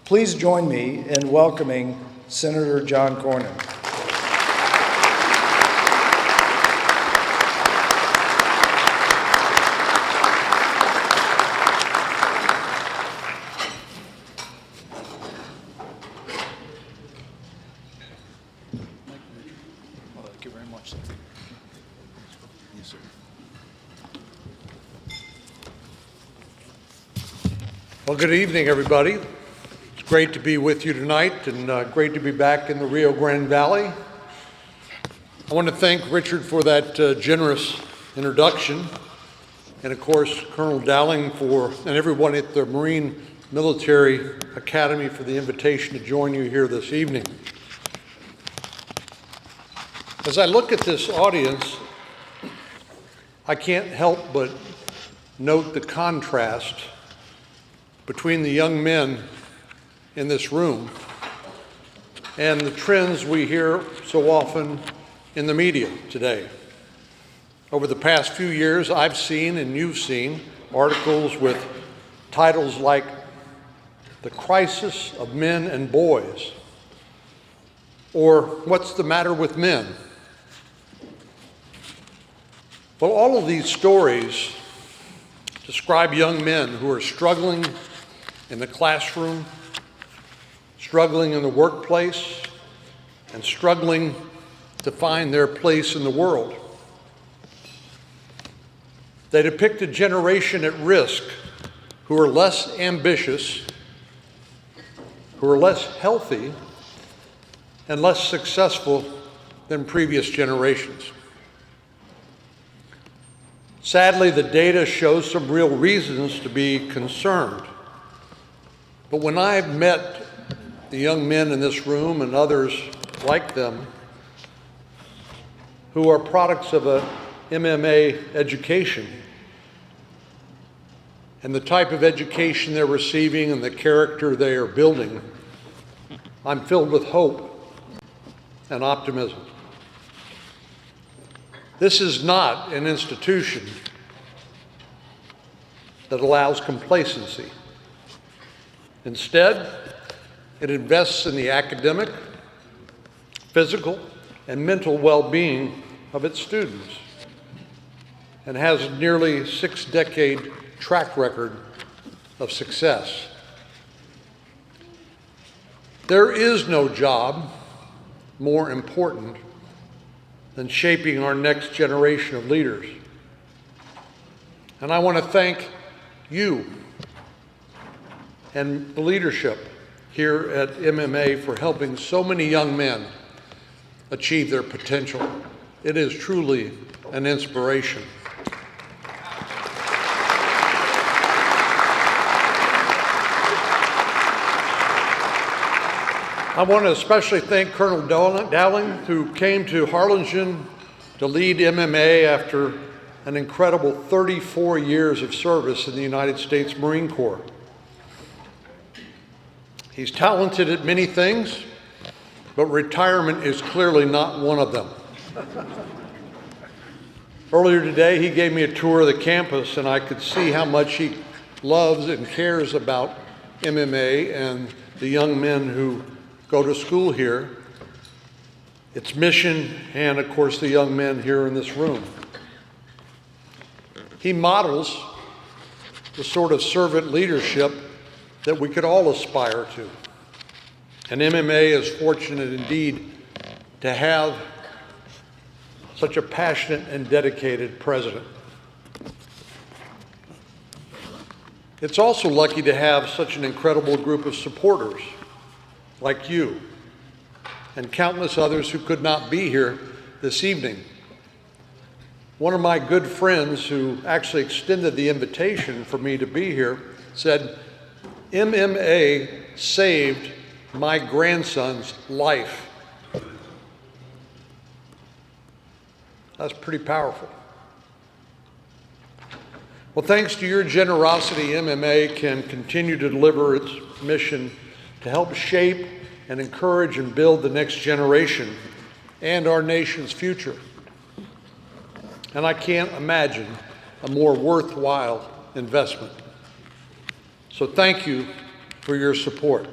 Please join me in welcoming Senator John Cornyn. Thank you very much, sir. Yes, sir. Well, good evening, everybody. It's great to be with you tonight and great to be back in the Rio Grande Valley. I want to thank Richard for that generous introduction, and of course, Colonel Dowling and everyone at the Marine Military Academy for the invitation to join you here this evening. As I look at this audience, I can't help but note the contrast between the young men in this room and the trends we hear so often in the media today. Over the past few years, I've seen and you've seen articles with titles like "The Crisis of Men and Boys," or "What's the Matter with Men?" Well, all of these stories describe young men who are struggling in the classroom, struggling in the workplace, and struggling to find their place in the world. They depict a generation at risk who are less ambitious, who are less healthy, and less successful than previous generations. Sadly, the data shows some real reasons to be concerned. But when I've met the young men in this room and others like them who are products of a MMA education and the type of education they're receiving and the character they are building, I'm filled with hope and optimism. This is not an institution that allows complacency. Instead, it invests in the academic, physical, and mental well-being of its students and has a nearly 6-decade track record of success. There is no job more important than shaping our next generation of leaders. And I want to thank you and the leadership here at MMA for helping so many young men achieve their potential. It is truly an inspiration. I want to especially thank Colonel Dowling, who came to Harlingen to lead MMA after an incredible 34 years of service in the United States Marine Corps. He's talented at many things, but retirement is clearly not one of them. Earlier today, he gave me a tour of the campus, and I could see how much he loves and cares about MMA and the young men who go to school here, its mission, and of course the young men here in this room. He models the sort of servant leadership that we could all aspire to. And MMA is fortunate indeed to have such a passionate and dedicated president. It's also lucky to have such an incredible group of supporters like you and countless others who could not be here this evening. One of my good friends who actually extended the invitation for me to be here said, "MMA saved my grandson's life." That's pretty powerful. Well, thanks to your generosity, MMA can continue to deliver its mission to help shape and encourage and build the next generation and our nation's future. And I can't imagine a more worthwhile investment. So thank you for your support.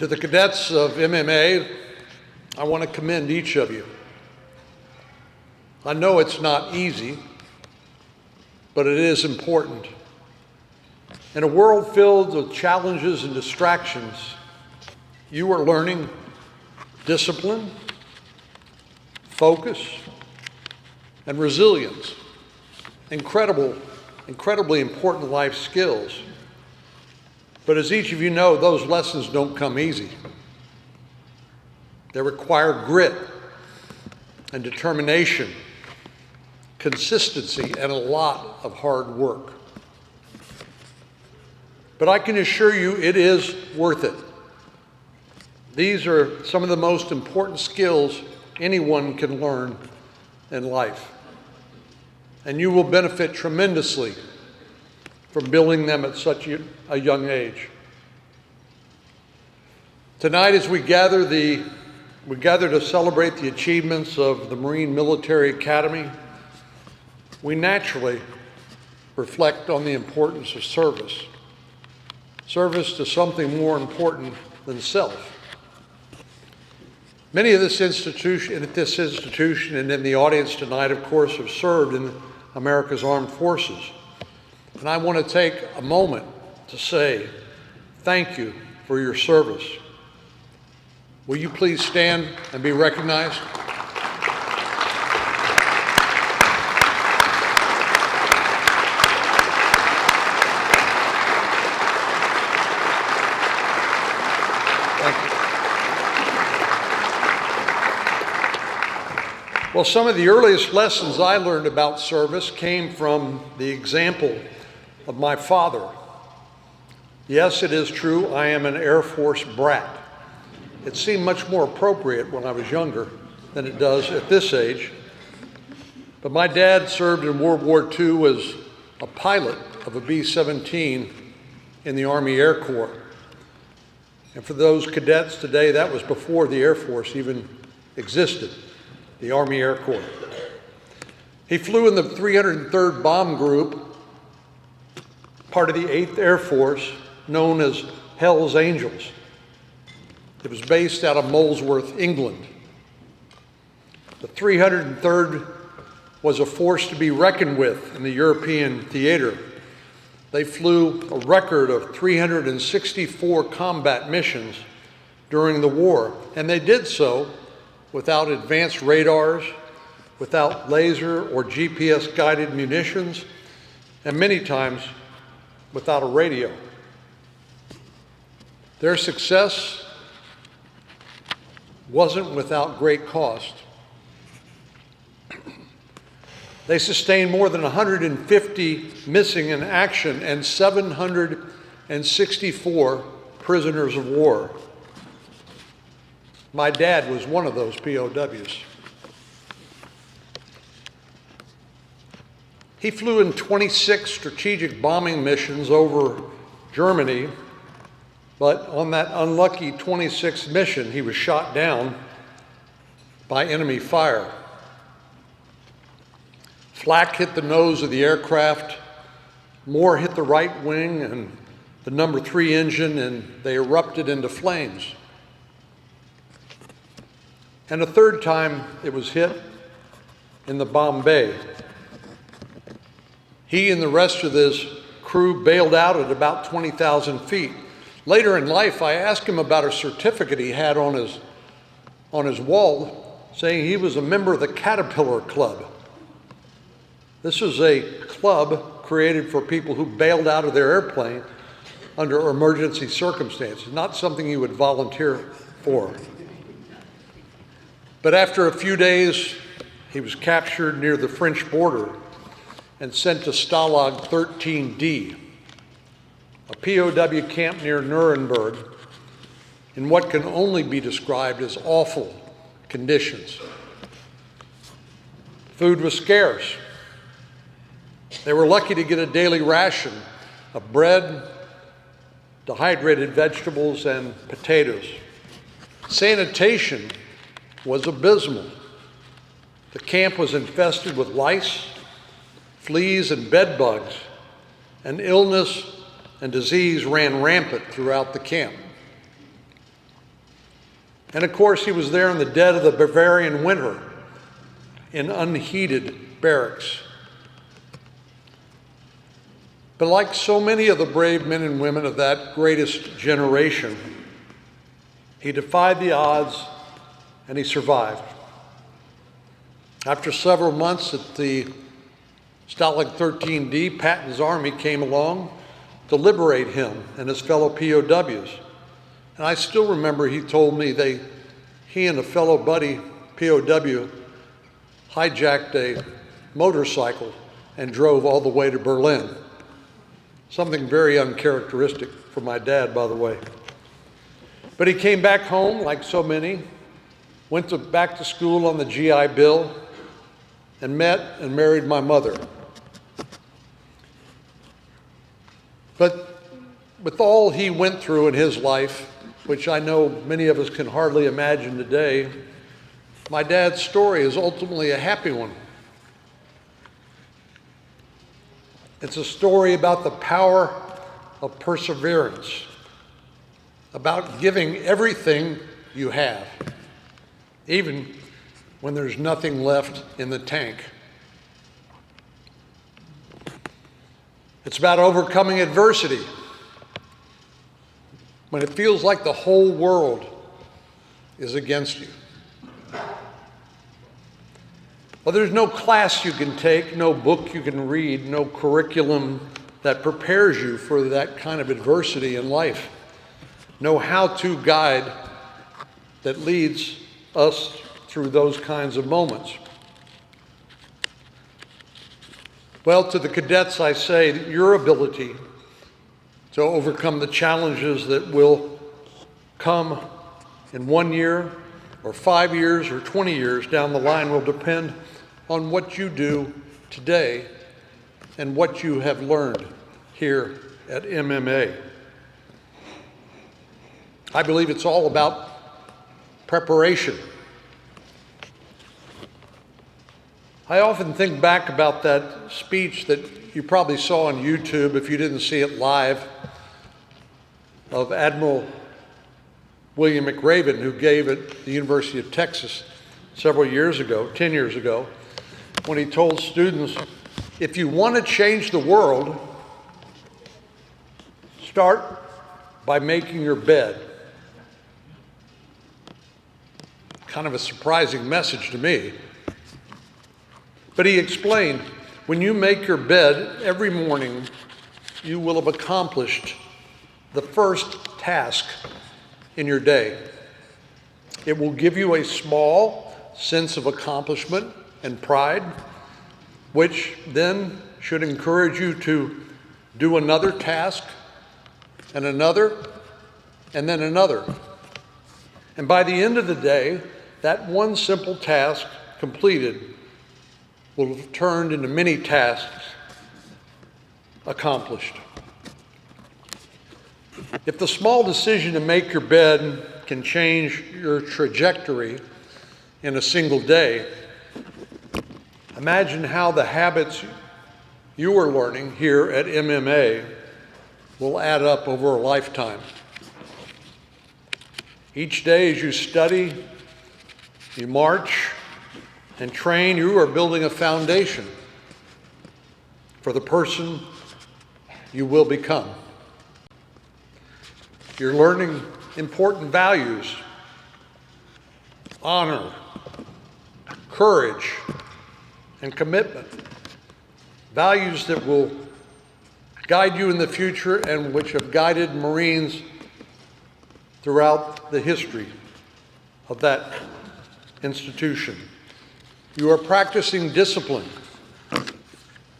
To the cadets of MMA, I want to commend each of you. I know it's not easy, but it is important. In a world filled with challenges and distractions, you are learning discipline, focus, and resilience. Incredibly important life skills. But as each of you know, those lessons don't come easy. They require grit and determination, consistency, and a lot of hard work. But I can assure you it is worth it. These are some of the most important skills anyone can learn in life. And you will benefit tremendously from building them at such a young age. Tonight, as we gather to celebrate the achievements of the Marine Military Academy, we naturally reflect on the importance of service. Service to something more important than self. Many of this institution and in the audience tonight, of course, have served in America's armed forces. And I want to take a moment to say thank you for your service. Will you please stand and be recognized? Thank you. Well, some of the earliest lessons I learned about service came from the example of my father. Yes, it is true, I am an Air Force brat. It seemed much more appropriate when I was younger than it does at this age. But my dad served in World War II as a pilot of a B-17 in the Army Air Corps. And for those cadets today, that was before the Air Force even existed, the Army Air Corps. He flew in the 303rd Bomb Group, part of the 8th Air Force, known as Hell's Angels. It was based out of Molesworth, England. The 303rd was a force to be reckoned with in the European theater. They flew a record of 364 combat missions during the war, and they did so without advanced radars, without laser or GPS-guided munitions, and many times without a radio. Their success wasn't without great cost. They sustained more than 150 missing in action and 764 prisoners of war. My dad was one of those POWs. He flew in 26 strategic bombing missions over Germany, but on that unlucky 26th mission, he was shot down by enemy fire. Flak hit the nose of the aircraft, more hit the right wing and the number 3 engine, and they erupted into flames. And a third time it was hit in the bomb bay. He and the rest of his crew bailed out at about 20,000 feet. Later in life, I asked him about a certificate he had on his wall saying he was a member of the Caterpillar Club. This was a club created for people who bailed out of their airplane under emergency circumstances, not something you would volunteer for. But after a few days, he was captured near the French border and sent to Stalag 13D, a POW camp near Nuremberg, in what can only be described as awful conditions. Food was scarce. They were lucky to get a daily ration of bread, dehydrated vegetables, and potatoes. Sanitation was abysmal. The camp was infested with lice, fleas, and bed bugs, and illness and disease ran rampant throughout the camp. And of course, he was there in the dead of the Bavarian winter in unheated barracks. But like so many of the brave men and women of that greatest generation, he defied the odds and he survived. After several months at the Stalag 13D, Patton's army came along to liberate him and his fellow POWs. And I still remember he told me he and a fellow buddy, POW, hijacked a motorcycle and drove all the way to Berlin. Something very uncharacteristic for my dad, by the way. But he came back home, like so many, went back to school on the GI Bill, and met and married my mother. But with all he went through in his life, which I know many of us can hardly imagine today, my dad's story is ultimately a happy one. It's a story about the power of perseverance, about giving everything you have, even when there's nothing left in the tank. It's about overcoming adversity when it feels like the whole world is against you. Well, there's no class you can take, no book you can read, no curriculum that prepares you for that kind of adversity in life. No how-to guide that leads us through those kinds of moments. Well, to the cadets, I say that your ability to overcome the challenges that will come in 1 year or 5 years or 20 years down the line will depend on what you do today and what you have learned here at MMA. I believe it's all about preparation. I often think back about that speech that you probably saw on YouTube, if you didn't see it live, of Admiral William McRaven, who gave at the University of Texas several years ago, 10 years ago, when he told students, if you want to change the world, start by making your bed. Kind of a surprising message to me. But he explained, when you make your bed every morning, you will have accomplished the first task in your day. It will give you a small sense of accomplishment and pride, which then should encourage you to do another task and another and then another. And by the end of the day, that one simple task completed will have turned into many tasks accomplished. If the small decision to make your bed can change your trajectory in a single day, imagine how the habits you are learning here at MMA will add up over a lifetime. Each day as you study, you march, and train, you are building a foundation for the person you will become. You're learning important values, honor, courage, and commitment. Values that will guide you in the future and which have guided Marines throughout the history of that institution. You are practicing discipline,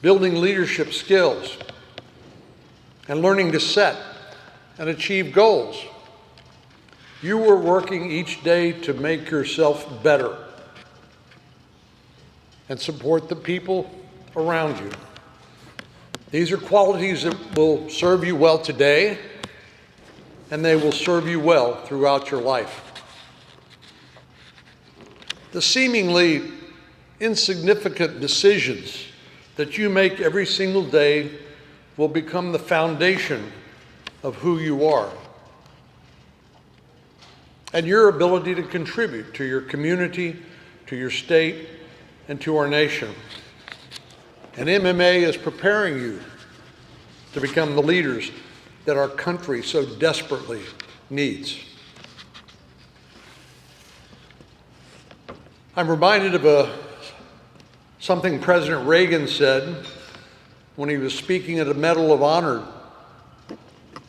building leadership skills, and learning to set and achieve goals. You are working each day to make yourself better and support the people around you. These are qualities that will serve you well today, and they will serve you well throughout your life. The seemingly insignificant decisions that you make every single day will become the foundation of who you are. and your ability to contribute to your community, to your state, and to our nation. And MMA is preparing you to become the leaders that our country so desperately needs. I'm reminded of something President Reagan said when he was speaking at a Medal of Honor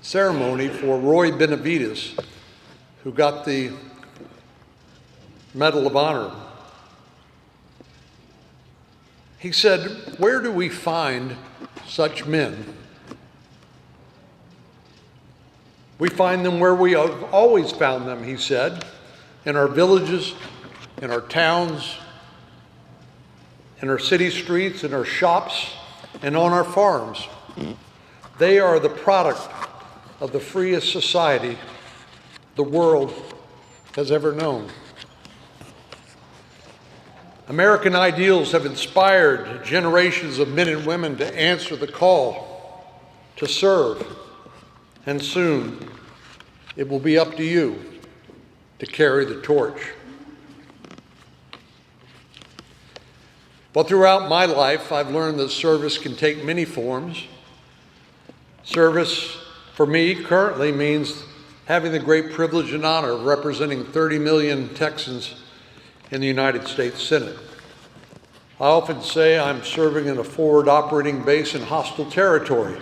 ceremony for Roy Benavides, who got the Medal of Honor. He said, "Where do we find such men? We find them where we have always found them," he said, "in our villages, in our towns, in our city streets, in our shops, and on our farms. They are the product of the freest society the world has ever known." American ideals have inspired generations of men and women to answer the call to serve, and soon it will be up to you to carry the torch. Well, throughout my life, I've learned that service can take many forms. Service, for me, currently means having the great privilege and honor of representing 30 million Texans in the United States Senate. I often say I'm serving in a forward operating base in hostile territory.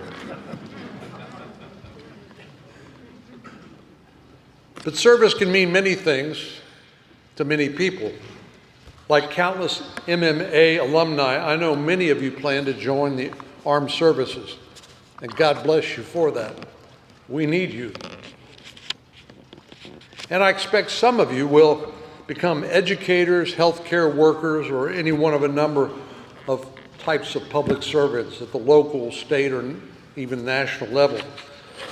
But service can mean many things to many people. Like countless MMA alumni, I know many of you plan to join the armed services, and God bless you for that. We need you. And I expect some of you will become educators, healthcare workers, or any one of a number of types of public servants at the local, state, or even national level.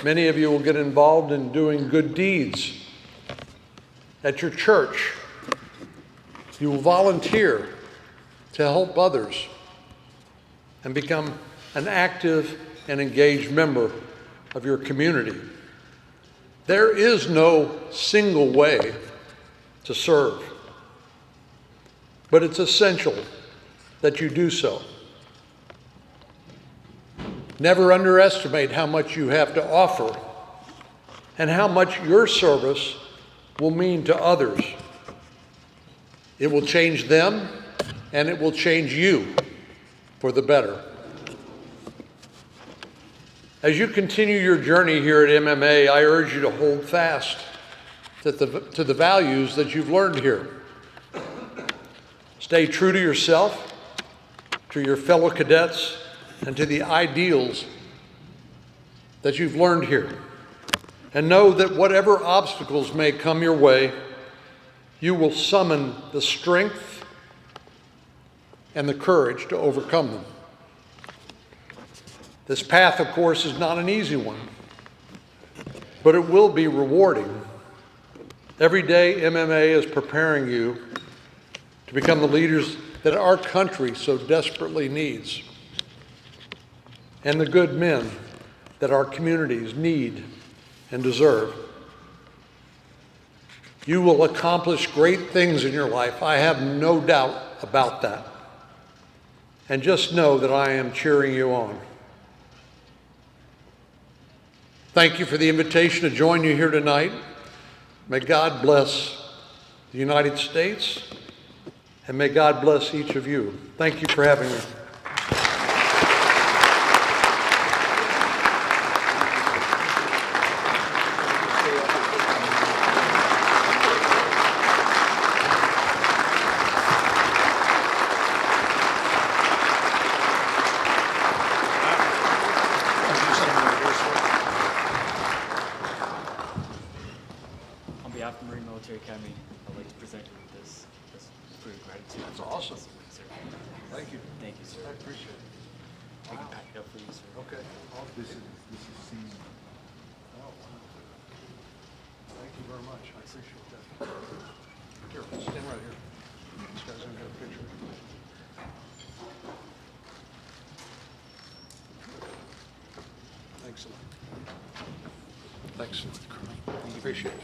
Many of you will get involved in doing good deeds at your church. You will volunteer to help others and become an active and engaged member of your community. There is no single way to serve, but it's essential that you do so. Never underestimate how much you have to offer and how much your service will mean to others. It will change them, and it will change you for the better. As you continue your journey here at MMA, I urge you to hold fast to the values that you've learned here. Stay true to yourself, to your fellow cadets, and to the ideals that you've learned here. And know that whatever obstacles may come your way, you will summon the strength and the courage to overcome them. This path, of course, is not an easy one, but it will be rewarding. Every day, MMA is preparing you to become the leaders that our country so desperately needs, and the good men that our communities need and deserve. You will accomplish great things in your life. I have no doubt about that. And just know that I am cheering you on. Thank you for the invitation to join you here tonight. May God bless the United States, and may God bless each of you. Thank you for having me. On behalf of the Marine Military Academy, I'd like to present you with this fruit of gratitude. That's awesome. Sir. Thank you. Thank you, sir. I appreciate it. I can pack it up for you, sir. Okay. This is seen. Oh, wow. Thank you very much. I appreciate that. Here, stand right here. This guy's gonna get a picture. Thanks a lot. Thanks. Appreciate it.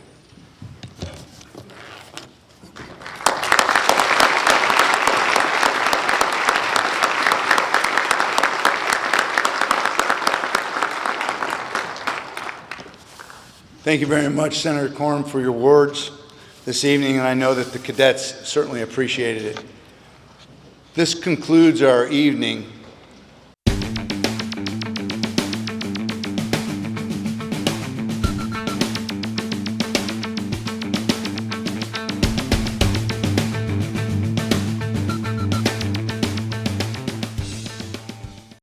Thank you very much, Senator Cornyn, for your words this evening, and I know that the cadets certainly appreciated it. This concludes our evening.